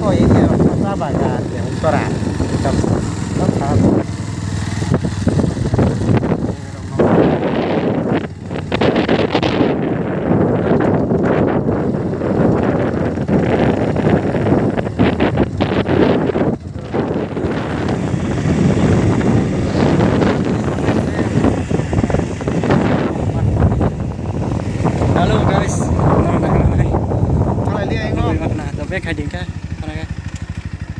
kok ini apa bagan yang utara tetap tetap Halo guys, mulai dia yang nah, tapi khai điện cái này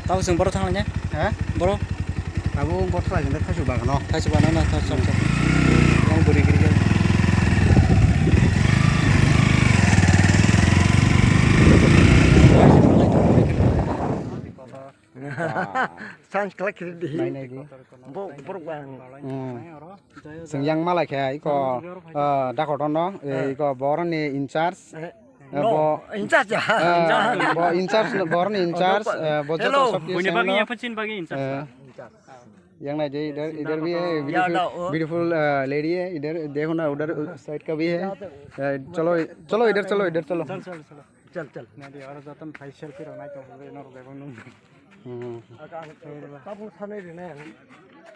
tao dừng bro thang nhé, hả bro, aku bos lagi nih kasih bagan no thay coba nana thay xong xong, yang beri kiri sans kelak di này này gì, bor bang yang malah kayak iko dah kotor no, iko boran ni in charge. no incas ya Bo in charge, boran in charge, bo Hello. punya bagi yang pecin bagi insaf. yang ना जी इधर भी है beautiful lady है इधर देखो ना उधर साइड का भी है चलो चलो इधर चलो चल चल Nah di orang datang facial kira naik ke nor bebang nung. kamu sana ini nih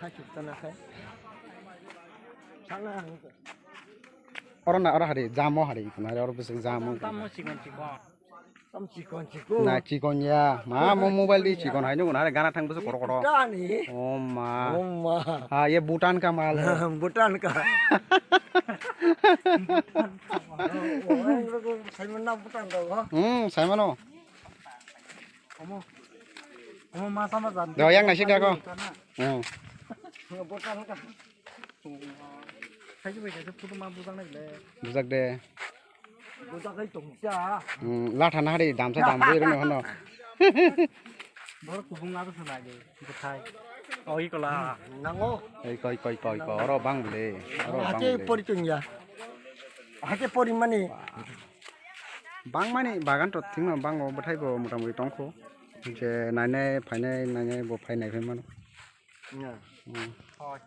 kasih sana saya sana orang na orang hari jamu hari itu na orang besar jamu Tamu cikon cikon. kamu cikon na cikon ya ma mau mobile di cikon aja nggak ada gana tang besar koro koro nih oh ma Oma ah ये भूटान का माल है Bhutan ka orang itu saya menang Bhutan tau saya mana Oh masa masa. doyang nasi dah kok Bhutan ka Saya juga jadi foto mampu sang lagi deh. busak deh Bhutan cái tổng cha lah tanah hari dam sa dam beri nih hono Baru kubung apa sana lagi. Betai. Oh iya lah. nango koi orang bang beli orang bang ake beli pori tuh ya ake pori mani bang mani bagan tuh tinggal bang oh betai bo mudah mudahan tongko je nane bo fai nai fai mana ya Thôi.